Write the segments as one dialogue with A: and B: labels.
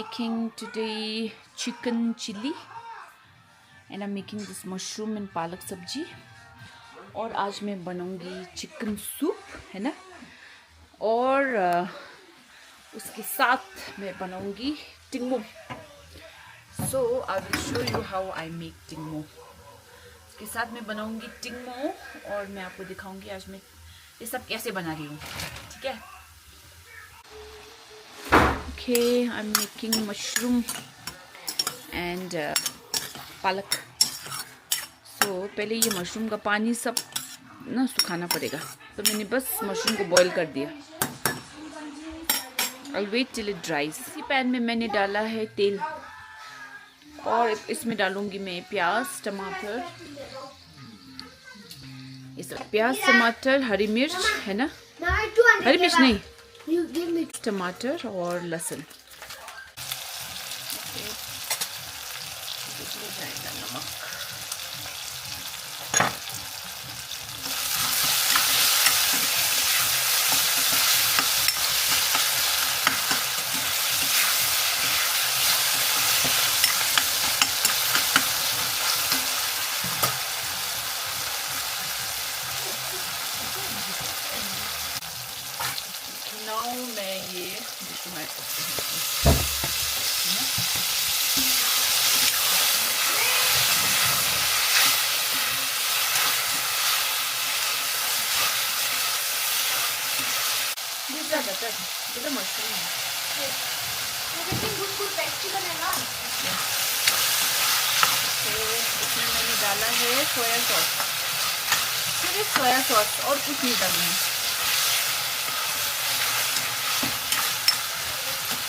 A: making today chicken chili and I'm making this mushroom and palak sabji. और आज मैं बनाऊंगी चिकन सूप, है ना, और उसके साथ मैं बनाऊंगी टिंगमो. So I will show you how I make टिंगमो. इसके साथ मैं बनाऊंगी टिंगमो और मैं आपको दिखाऊंगी आज मैं ये सब कैसे बना रही हूँ, ठीक है. Okay, I'm making mushroom and palak. So पहले ये मशरूम का पानी सब ना सुखाना पड़ेगा, तो मैंने बस मशरूम को बॉईल कर दिया. I'll wait till it dries. इसी पैन में मैंने डाला है तेल और इसमें डालूंगी मैं प्याज, टमाटर, ये सब प्याज, टमाटर, हरी मिर्च, है ना, हरी मिर्च नहीं, टमाटर और लहसुन. नाउ मैं ये टमाटो ये मशरूम है, इसमें मैंने डाला है सोया सॉस, सिर्फ सोया सॉस और कुछ नहीं डालूंगी.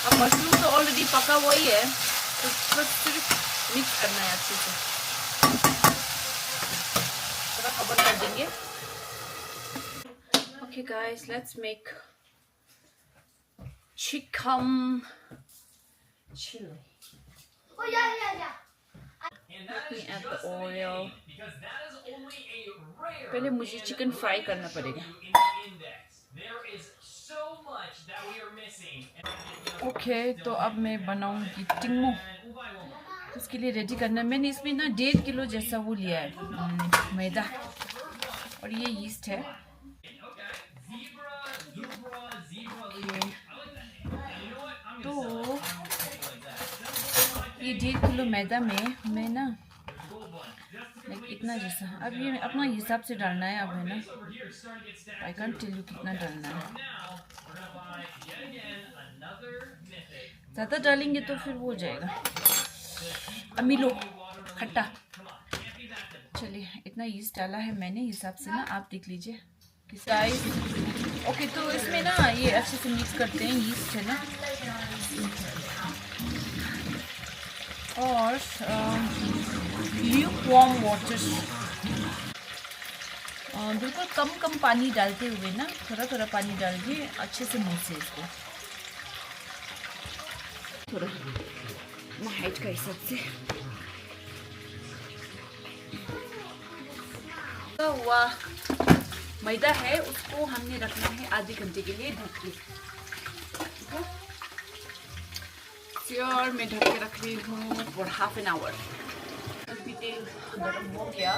A: अब मशरूम तो ऑलरेडी पका हुआ ही है, तो बस सिर्फ मिक्स करना है अच्छे से. थोड़ा कवर कर देंगे. Okay guys, let's make chicken chili.
B: Oh yeah.
A: Looking at the oil. पहले मुझे चिकन फ्राई करना पड़ेगा. ओके, तो अब मैं बनाऊंगी टिंगमो. उसके लिए रेडी करना है. मैंने इसमें ना 1.5 किलो जैसा वो लिया है मैदा, और ये यीस्ट है. तो ये 1.5 किलो मैदा में मैं ना इतना जैसा, अब ये अपना हिसाब से डालना है. अब है ना, आई कांट टेल यू कितना डालना है. ज़्यादा डालेंगे तो फिर वो हो जाएगा अमीलो खट्टा. चलिए, इतना यीस्ट डाला है मैंने हिसाब से ना, आप देख लीजिए किस साइज. ओके, तो इसमें ना ये अच्छे से मिक्स करते हैं. यीस्ट है ना, और ल्यूक वार्म वाटर, बिल्कुल कम पानी डालते हुए ना, थोड़ा पानी डाल के अच्छे से मूस से इसको थोड़ा हाइट का हिसाब से. तो हुआ मैदा है, उसको हमने रखना है आधे घंटे के लिए ढक के. और मैं ढक के रख रही हूँ फॉर हाफ एन आवर. अभी तेल गर्म हो गया,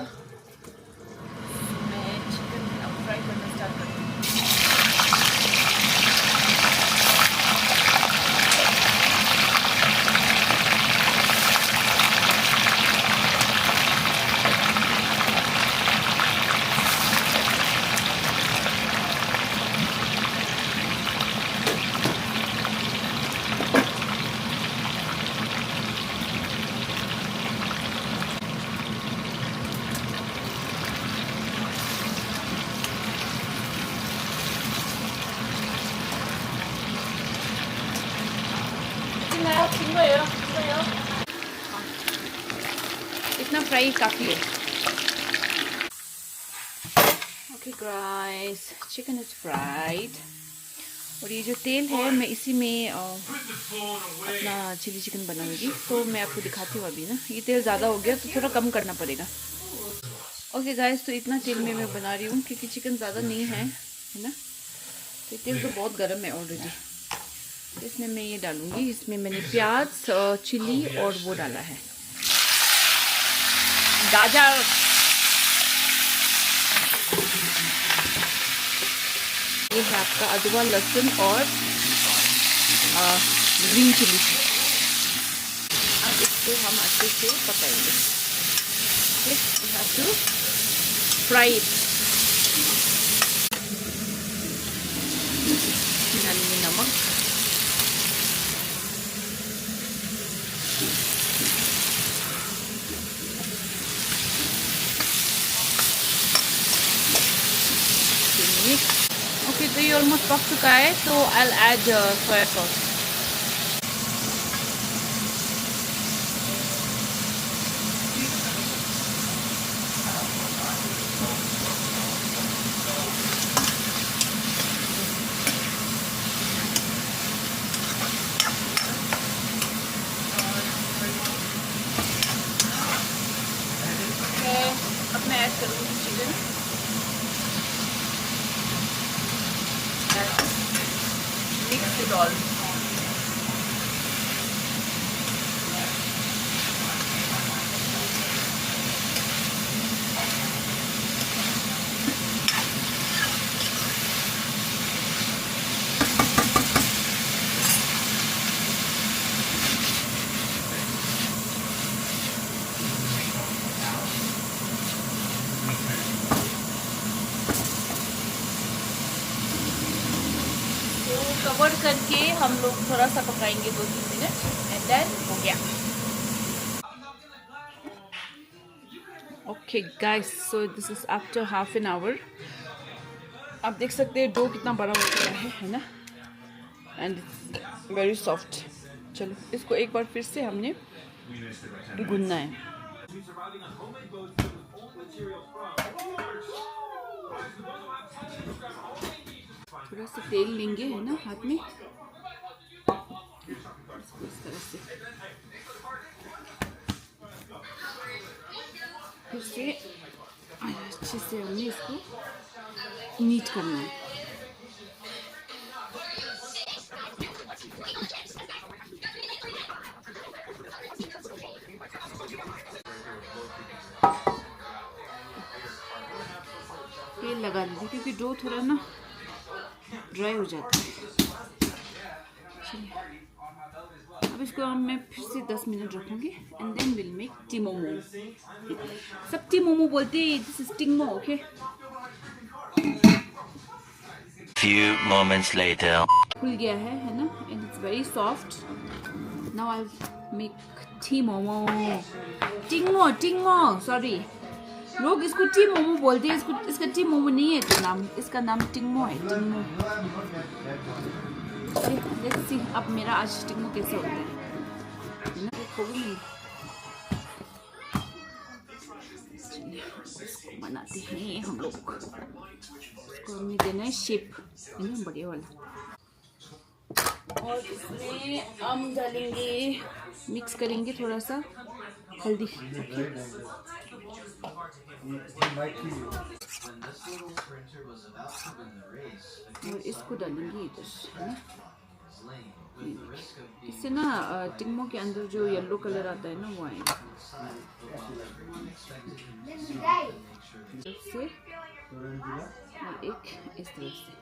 A: मैं चिकन अब फ्राई करना स्टार्ट करती हूँ. इतना फ्राई काफ़ी है. Okay guys, chicken is fried और ये जो तेल है मैं इसी में अपना चिली चिकन बनाऊंगी. तो मैं आपको दिखाती हूँ. अभी ना ये तेल ज़्यादा हो गया तो थोड़ा कम करना पड़ेगा. ओके गाइस, तो इतना तेल में मैं बना रही हूँ क्योंकि चिकन ज़्यादा नहीं है, है ना. तो तेल तो बहुत गर्म है ऑलरेडी. इसमें मैं ये डालूंगी, इसमें मैंने प्याज, चिली और वो डाला है, गाजर। ये है आपका अदरक, लहसुन और ग्रीन चिली। अब इसको हम अच्छे से पकाएंगे। We have to fry it. डालेंगे नमक, ओके। तो ये ऑलमोस्ट पक चुका है, तो I will add soya sauce. अब मैं ऐड करूँगी chicken. Mix it all. Cover करके हम लोग थोड़ा सा पकाएंगे 2-3 मिनट, एंड देन हो गया। Okay guys, so this is after half an hour. आप देख सकते हैं डो कितना बड़ा हो गया है ना, एंड इट्स वेरी सॉफ्ट। चलो इसको एक बार फिर से हमने गूंदना है। थोड़ा सा तेल लेंगे है ना हाथ में, इसको इस तरह से फिर से अच्छे से हमने इसको नीट करना है। तेल लगा दीजिए क्योंकि डो थोड़ा ना ड्राई हो जाता है। अब इसको मैं फिर से 10 मिनट रखूंगी, एंड देन विल मेक टिमोमो। सब टिमोमो बोलते हैं, this is tingmo, okay.
C: Few moments later.
A: खुल गया है ना, and it's very soft. Now I make टिमोमो। टिंगमो, टिंगमो, सॉरी, लोग इसको टिमोमो बोलते हैं, इसका टिमोमो नहीं है तो नाम, इसका नाम टिंगमो है, टिंगमो। लेट्स सी अब मेरा आज टिंगमो कैसे होता है ना। इसको बनाते हैं हम लोग, इसको हमें देना है शेप है ना, बढ़िया वाला। और इसमें हम डालेंगे, मिक्स करेंगे थोड़ा सा हल्दी, और इसको डालेंगे इधर है ना। इससे ना टिंगमो के अंदर जो येलो कलर आता है ना वो आएगा। से और एक इस तरह से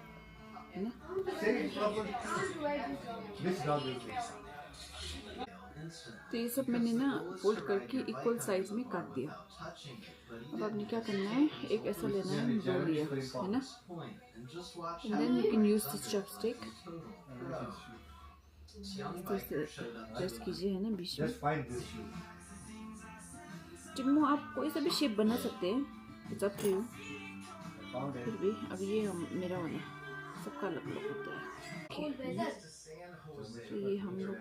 A: है ना। तो ये सब मैंने ना फोल्ड करके इक्वल साइज में काट दिया। अब आपने क्या करना है, एक ऐसा लेना है, दो लिया है ना, and then you can use this chopstick, press कीजिए है ना बीच में। टिंगमो आप कोई सा भी शेप बना सकते हैं, इट्स अप टू यू। फिर भी अब ये मेरा वाला सबका अलग अलग होता है। तो ये हम लोग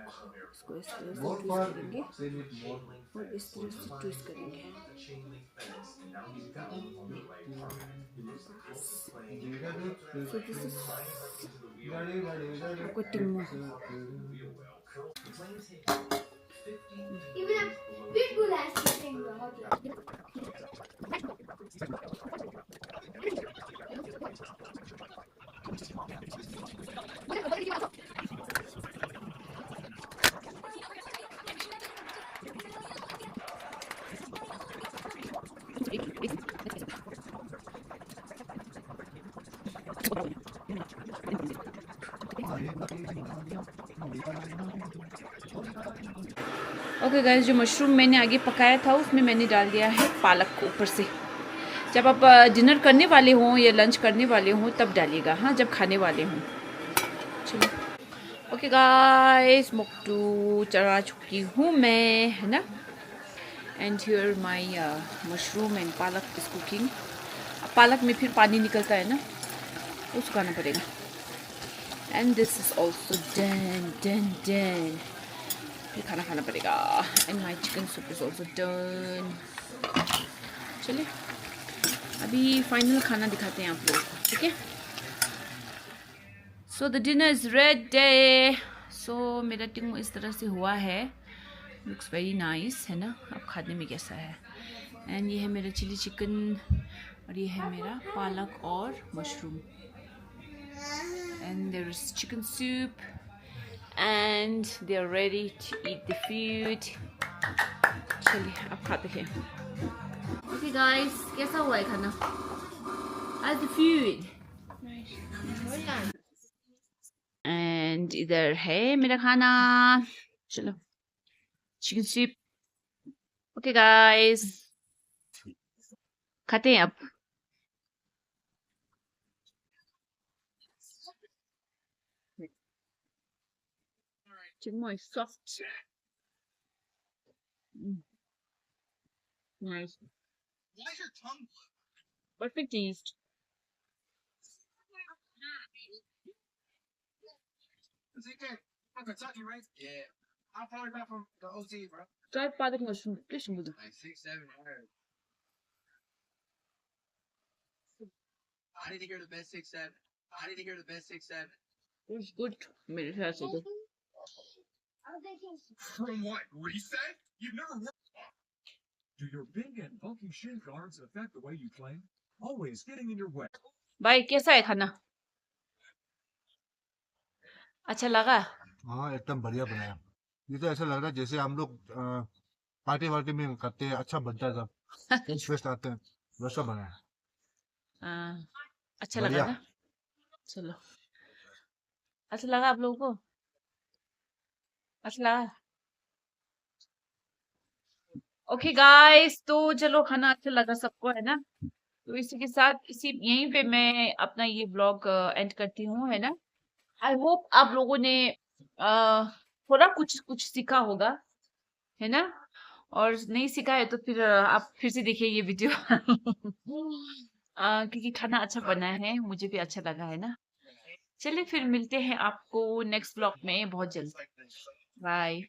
A: इसको इस तरह से ट्विस्ट करेंगे और इस तरह से ट्विस्ट करेंगे। So this is आपका टिंगमो।
B: Even a pitbull has to sing the hot.
A: Okay guys, जो मशरूम मैंने आगे पकाया था उसमें मैंने डाल दिया है पालक को ऊपर से। जब आप डिनर करने वाले हों या लंच करने वाले हों तब डालिएगा, हाँ, जब खाने वाले हों। चलो ओके गाइस, मोक्टू चढ़ा चुकी हूँ मैं, है ना। And here my mushroom and पालक इज कुकिंग। पालक में फिर पानी निकलता है ना, वो सुखाना पड़ेगा। And this is also done. फिर खाना खाना पड़ेगा। And my chicken soup is also done. चलिए अभी फाइनल खाना दिखाते हैं आप लोगों को, ठीक है। So the dinner is ready. So मेरा टिंग इस तरह से हुआ है, लुक्स वेरी नाइस, है ना। अब खाने में कैसा है। एंड ये है मेरा चिली चिकन और ये है मेरा पालक और mushroom. And there is chicken soup and they are ready to eat the food. चलिए अब खाते हैं। Okay guys, कैसा हुआ है खाना? How's the food? And इधर है मेरा खाना। चलो चिकन सूप। Okay guys, खाते हैं अब। Chicken is soft. Nice. Perfect taste. Try पालक मशरूम, please मुझे। It's good मेरे ख्याल से तो। भाई कैसा है खाना? अच्छा लगा?
D: हाँ एकदम बढ़िया बनाया। ये तो ऐसा लग रहा है जैसे हम लोग पार्टी वार्टी में करते हैं, अच्छा बनता है, सब टेस्ट वेस्ट आते हैं, वैसा बनाया।
A: हाँ, अच्छा लगा
D: बढ़िया।
A: ना। चलो अच्छा लगा आप लोगों को? अच्छा लगा। ओके गाइस, तो चलो खाना अच्छा लगा सबको, है ना। तो इसी के साथ इसी यहीं पे मैं अपना ये ब्लॉग एंड करती हूँ, है ना। आई होप आप लोगों ने थोड़ा कुछ कुछ सीखा होगा, है ना। और नहीं सीखा है तो फिर आप फिर से देखिए ये वीडियो। क्योंकि खाना अच्छा बना है, मुझे भी अच्छा लगा, है ना। चलिए फिर मिलते हैं आपको नेक्स्ट ब्लॉग में बहुत जल्द। बाय।